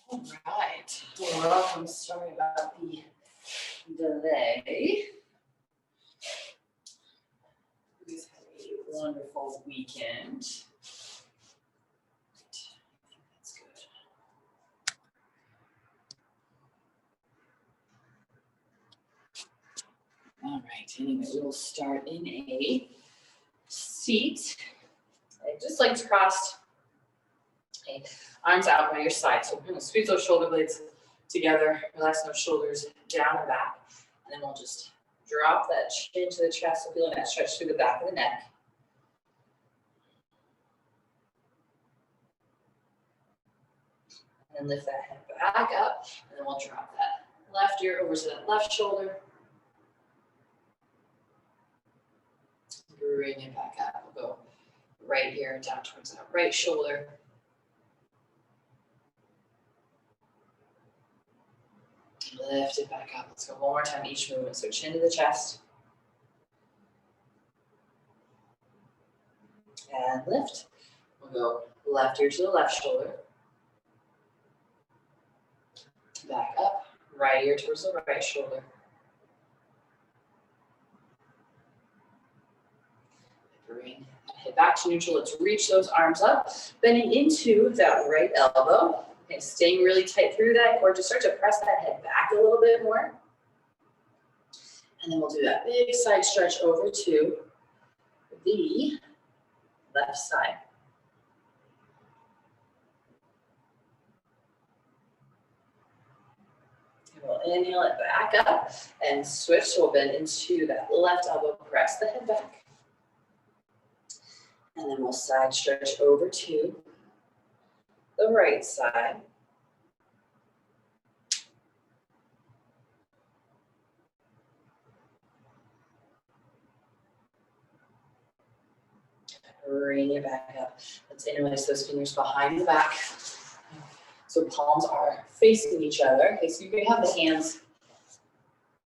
All right. Well, I'm sorry about the delay. We just had a wonderful weekend. That's good. All right. Anyway, we'll start in a seat. Just legs crossed. Okay. Arms out by your side. So we're going to squeeze those shoulder blades together. Relax those shoulders down and back. And then we'll just drop that chin to the chest. So feeling that stretch through the back of the neck. And lift that head back up. And then we'll drop that left ear over to that left shoulder. Bring it back up. We'll go right ear down towards that right shoulder. Lift it back up. Let's go one more time each movement. So chin to the chest. And lift. We'll go left ear to the left shoulder. Back up. Right ear towards the right shoulder. Bring that head back to neutral. Let's reach those arms up. Bending into that right elbow. Okay, staying really tight through that core. Just start to press that head back a little bit more. And then we'll do that big side stretch over to the left side. And we'll inhale it back up and switch. So we'll bend into that left elbow. Press the head back. And then we'll side stretch over to the right side. Bring it back up. Let's interlace those fingers behind the back. So palms are facing each other. Okay, so you can have the hands,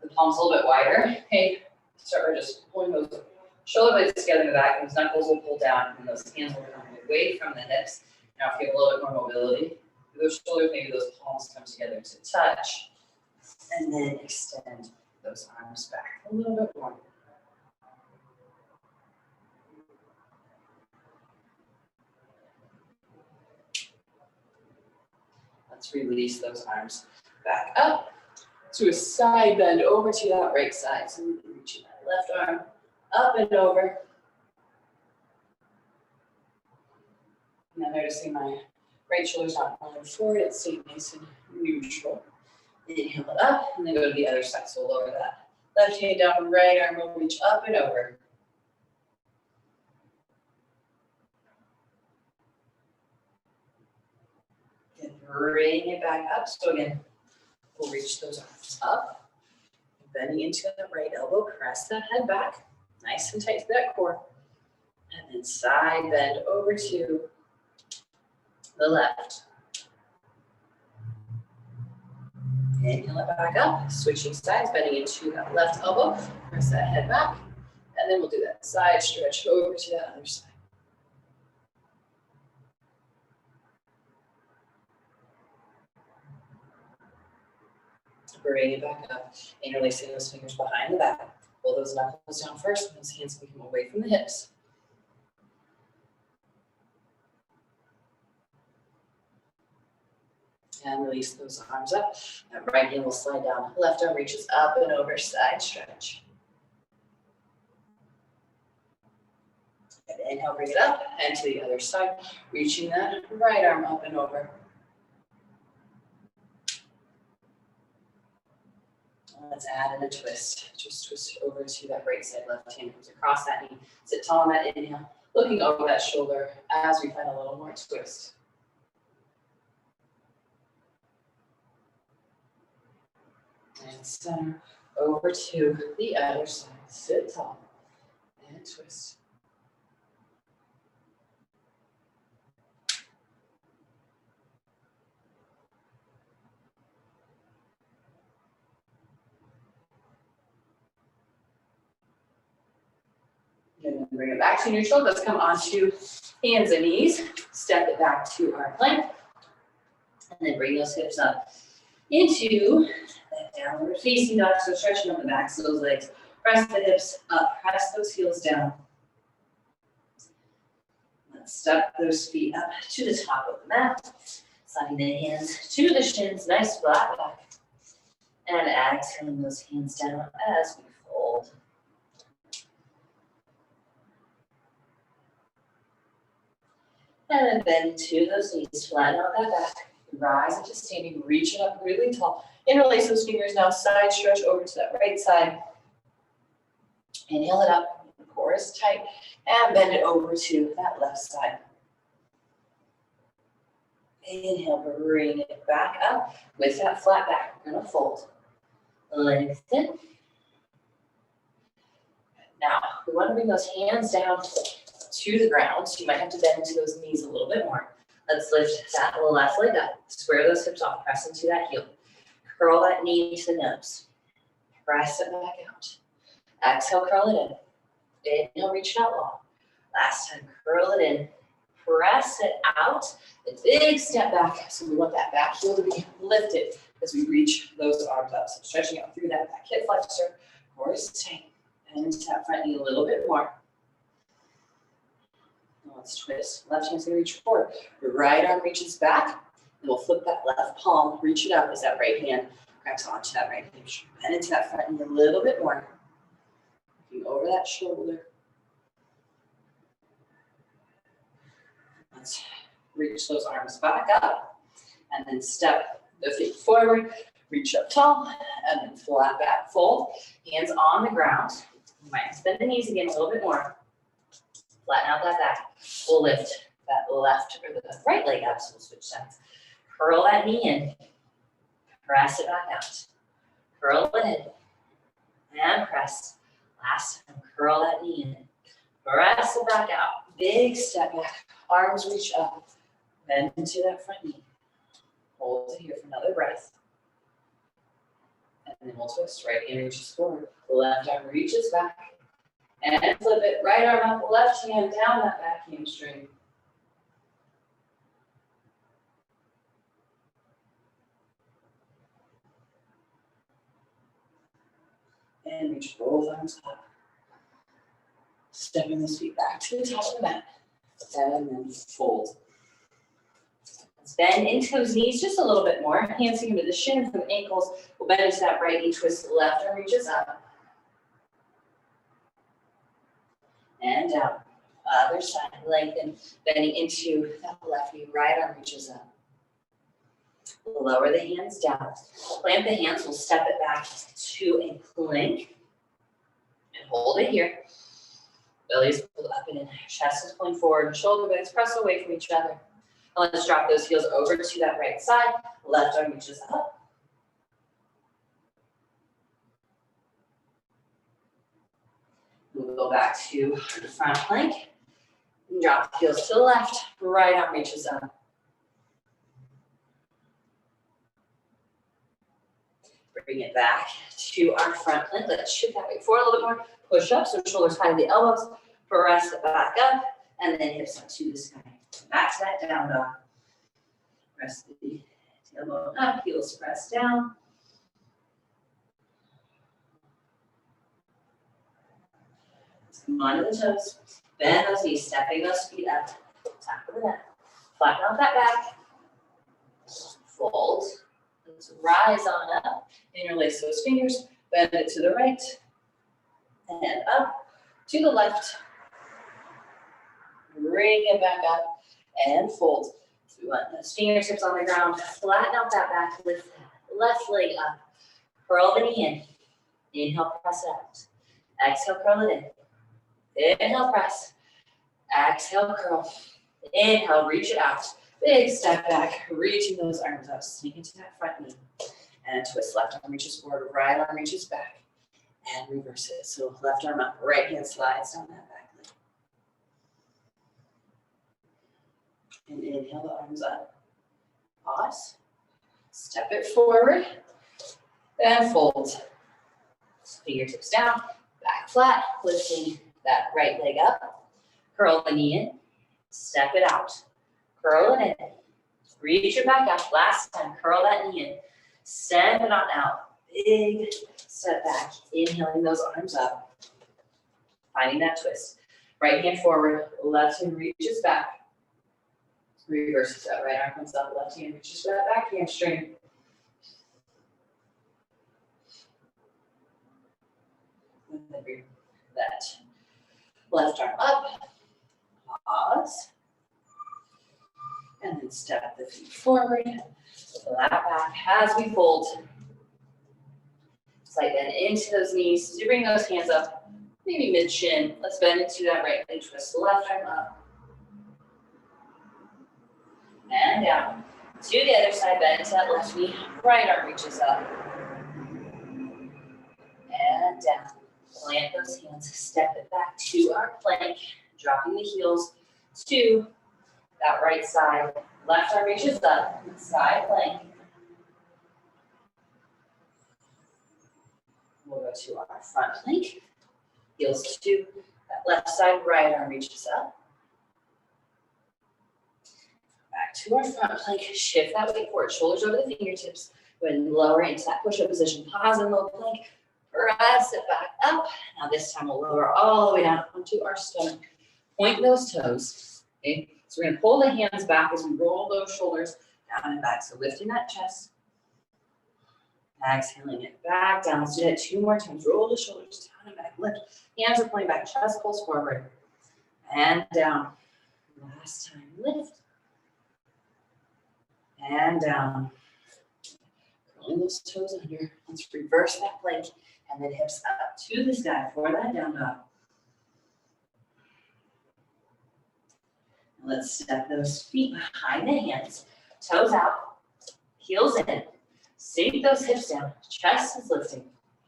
the palms a little bit wider. Okay, start by just pulling those shoulder blades together in the back, and those knuckles will pull down, and those hands will come away from the hips. Now, if you have a little bit more mobility, those shoulders, maybe those palms come together to touch, and then extend those arms back a little bit more. Let's release those arms back up to a side bend over to that right side. So we can reach that left arm up and over. Now noticing my right shoulder's not pulling forward, it's staying nice and neutral. Inhale it up, and then go to the other side. So we'll lower that left hand down, right arm will reach up and over. And bring it back up. So again, we'll reach those arms up, bending into that right elbow, press that head back, nice and tight to that core. And then side bend over to the left. Inhale it back up, switching sides, bending into that left elbow, press that head back, and then we'll do that side stretch over to the other side. Bring it back up, interlacing those fingers behind the back. Pull those knuckles down first, and those hands can come away from the hips. And release those arms up. That right hand will slide down. Left arm reaches up and over, side stretch. And inhale, bring it up, and to the other side. Reaching that right arm up and over. Let's add in a twist. Just twist over to that right side. Left hand comes across that knee. Sit tall on that inhale. Looking over that shoulder as we find a little more twist. And center over to the other side. Sit tall and twist. And then bring it back to neutral. Let's come onto hands and knees. Step it back to our plank. And then bring those hips up into that downward facing dog. So stretching up the backs of those legs. Press the hips up, press those heels down. Let's step those feet up to the top of the mat. Sliding the hands to the shins, nice flat back. And exhaling those hands down as we fold. And then bend to those knees, flatten out that back. Rise into standing, reach it up really tall. Interlace those fingers now, side stretch over to that right side. Inhale it up, core is tight, and bend it over to that left side. Inhale, bring it back up with that flat back. We're gonna fold. Lengthen. Now, we want to bring those hands down to the ground, so you might have to bend to those knees a little bit more. Let's lift that left leg up, square those hips off, press into that heel. Curl that knee into the nose. Press it back out. Exhale, curl it in. Inhale, reach it out long. Last time, curl it in. Press it out. A big step back, so we want that back heel to be lifted as we reach those arms up. So stretching out through that back hip flexor, core is tight. And into that front knee a little bit more. Let's twist. Left hand's gonna reach forward. The right arm reaches back. And we'll flip that left palm, reach it up as that right hand grabs onto that right hip. And into that front knee a little bit more. Looking over that shoulder. Let's reach those arms back up. And then step the feet forward. Reach up tall. And then flat back fold. Hands on the ground. You might bend the knees again a little bit more. Flatten out that back. We'll lift that left or the right leg up, so we'll switch sides. Curl that knee in. Press it back out. Curl it in. And press. Last time, curl that knee in. Press it back out. Big step back. Arms reach up. Bend into that front knee. Hold it here for another breath. And then we'll twist. Right hand reaches forward. Left arm reaches back. And flip it. Right arm up. Left hand down that back hamstring. And reach both arms up. Stepping those feet back to the top of the mat. And then fold. Let's bend into those knees just a little bit more. Hands into the shins and the ankles. We'll bend into that right knee, twist the left arm reaches up. And down. Other side, lengthen, bending into that left knee, right arm reaches up. Lower the hands down. Plant the hands, we'll step it back to a plank. And hold it here. Belly is pulled up and in, chest is pulling forward, shoulder blades press away from each other. And let's drop those heels over to that right side. Left arm reaches up. We'll go back to the front plank. And drop the heels to the left. Right arm reaches up. Bring it back to our front plank. Let's shift that way forward a little bit more. Push up, so shoulders high to the elbows. Press it back up, and then hips up to the sky. Back to that down dog. Press the tailbone up, heels press down. Let's come onto the toes. Bend those knees, stepping those feet up. Top of the mat. Flatten out that back. Fold. Let's rise on up. Interlace those fingers. Bend it to the right. And up to the left. Bring it back up and fold. So we want those fingertips on the ground. Flatten out that back. Lift that left leg up. Curl the knee in. Inhale, press it out. Exhale, curl it in. Inhale, press. Exhale, curl. Inhale, reach it out. Big step back, reaching those arms up. Sneak into that front knee. And twist. Left arm reaches forward, right arm reaches back. And reverse it. So left arm up, right hand slides down that back leg. And inhale the arms up. Pause. Step it forward. And fold. Fingertips down, back flat, lifting that right leg up. Curl the knee in. Step it out. Curl it in. Reach it back up. Last time, curl that knee in. Send it on out. Big step back. Inhaling those arms up. Finding that twist. Right hand forward, left hand reaches back. Reverses that. Right arm comes up, left hand reaches that back hamstring. And then bring that left arm up. Pause. And then step the feet forward. Flat back as we fold. Slight bend into those knees. So you bring those hands up, maybe mid-shin. Let's bend into that right leg twist. Left arm up. And down. To the other side, bend into that left knee. Right arm reaches up. And down. Plant those hands. Step it back to our plank. Dropping the heels to that right side. Left arm reaches up. Side plank. We'll go to our front plank. Heels to that left side. Right arm reaches up. Back to our front plank. Shift that weight forward. Shoulders over the fingertips. Go ahead and lower into that push-up position. Pause in low plank. Press it back up. Now this time we'll lower all the way down onto our stomach. Point those toes. Okay? So we're going to pull the hands back as we roll those shoulders down and back. So lifting that chest. Exhaling it back down. Let's do that 2 more times. Roll the shoulders down and back. Lift. Hands are pulling back. Chest pulls forward. And down. Last time. Lift. And down. Curling those toes under. Let's reverse that plank. And then hips up to the sky for that down dog. Let's step those feet behind the hands. Toes out. Heels in. Sink those hips down. Chest is lifting.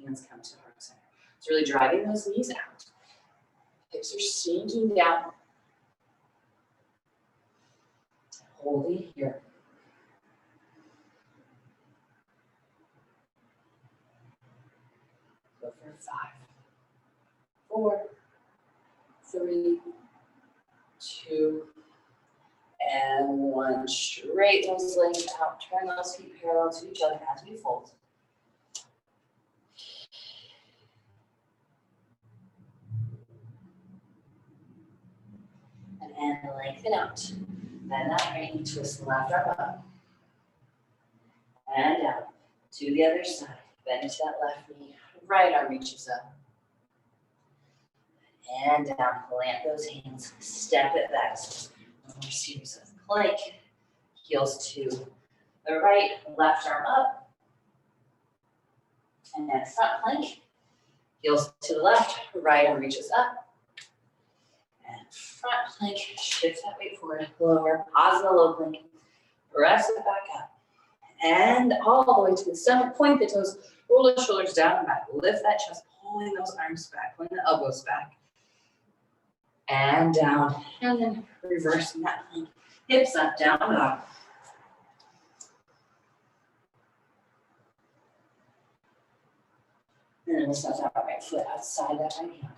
Hands come to heart center. It's really driving those knees out. Hips are sinking down. Holding here. Go for 5, 4, 3, 2, and 1. Straighten those legs out. Turn those feet parallel to each other as we fold. And lengthen out. Bend that right knee, twist the left arm up. And down. To the other side. Bend into that left knee. Right arm reaches up. And down. Plant those hands. Step it back. One more series of plank. Heels to the right. Left arm up. And then front plank. Heels to the left. Right arm reaches up. And front plank, shift that weight forward, lower, pause in the low plank, press it back up, and all the way to the stomach, point the toes, roll the shoulders down and back, lift that chest, pulling those arms back, pulling the elbows back, and down, and then reversing that plank, hips up, down, up. And then we'll step that right foot outside that right hand.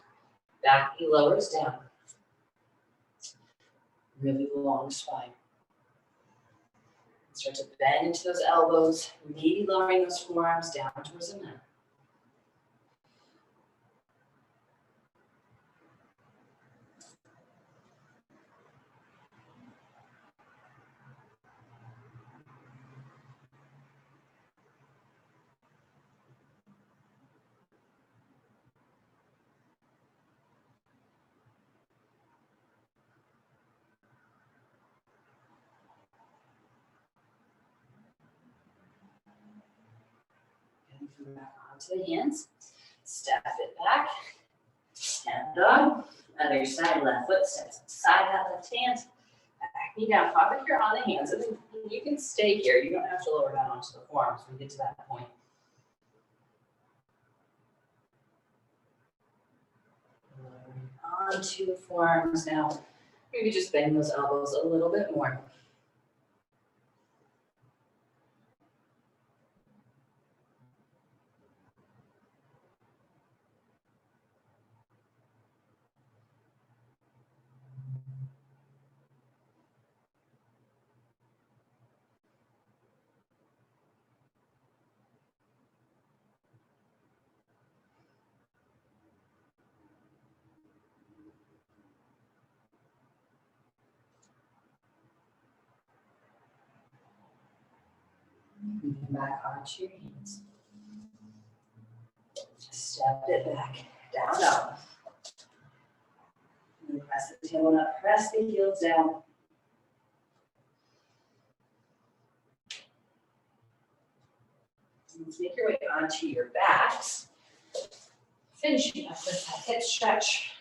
Back knee lowers down. Really long spine. Start to bend into those elbows, maybe lowering those forearms down towards the mat. Back onto the hands, step it back, and dog. Other side, left foot steps inside that left hand, back knee down, pop it here on the hands, and then you can stay here. You don't have to lower down onto the forearms when we get to that point. Lowering onto the forearms now. Maybe just bend those elbows a little bit more. And come back onto your hands. Step it back, down dog. And then press the tailbone up, press the heels down. Let's make your way onto your backs. Finishing up with that hip stretch.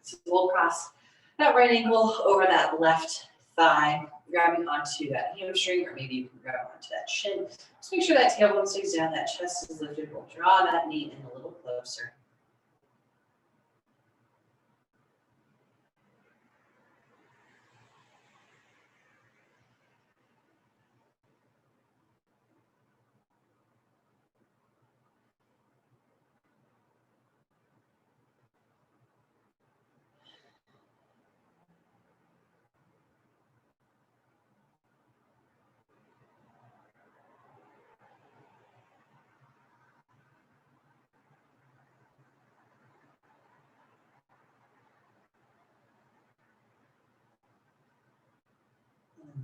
So we'll cross that right ankle over that left thigh, grabbing onto that hamstring, or maybe you can grab onto that shin. Just make sure that tailbone stays down, that chest is lifted. We'll draw that knee in a little closer.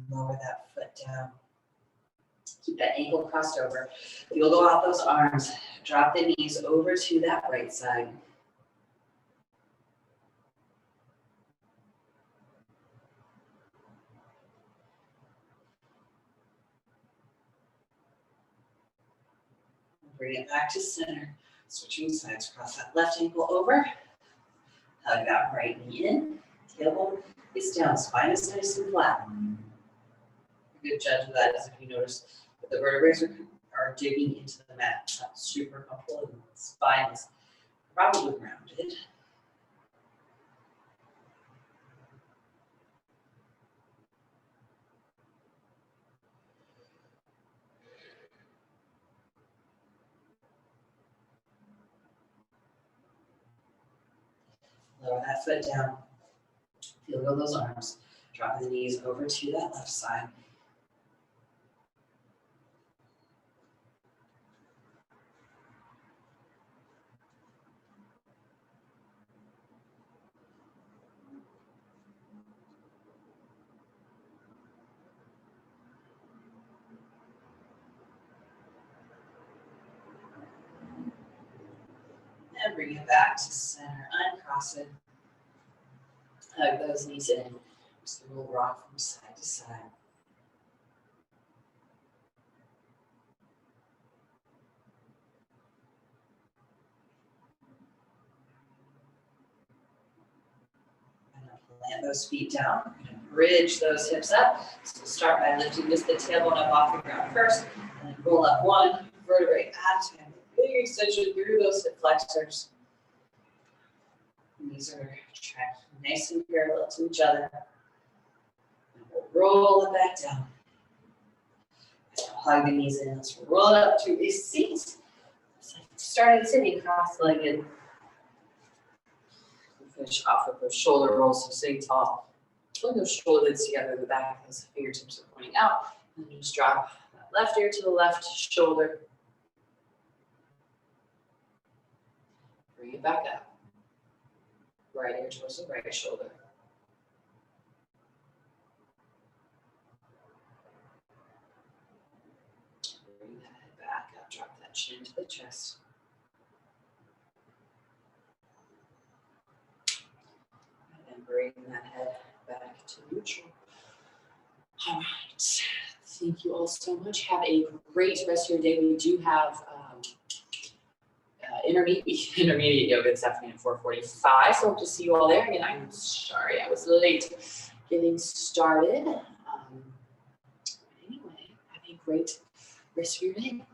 Lower that foot down. Keep that ankle crossed over. You'll go out those arms. Drop the knees over to that right side. Bring it back to center. Switching sides. Cross that left ankle over. Hug that right knee in. Tailbone is down. Spine is nice and flat. A good judge of that is if you notice that the vertebrae are digging into the mat. Not super comfortable. And the spine is probably grounded. Lower that foot down. Feel those arms. Drop the knees over to that left side. And bring it back to center. Uncross it. Hug those knees in. Just a little rock from side to side. And now plant those feet down. We're going to bridge those hips up. So start by lifting just the tailbone up off the ground first. And then roll up one vertebrae at a time. Big extension through those hip flexors. Knees are tracked nice and parallel to each other. And we'll roll it back down. Hug the knees in. Let's roll it up to a seat. Starting sitting cross-legged. Finish off with those shoulder rolls, so sitting tall. Pulling those shoulder blades together, the back of those fingertips are pointing out. And then just drop that left ear to the left shoulder. Bring it back up. Right ear towards the right shoulder. Bring that head back up, drop that chin to the chest. And then bring that head back to neutral. All right. Thank you all so much. Have a great rest of your day. We do have intermediate yoga this afternoon at 4:45. So hope to see you all there. Again, I'm sorry I was late getting started. Anyway, have a great rest of your day.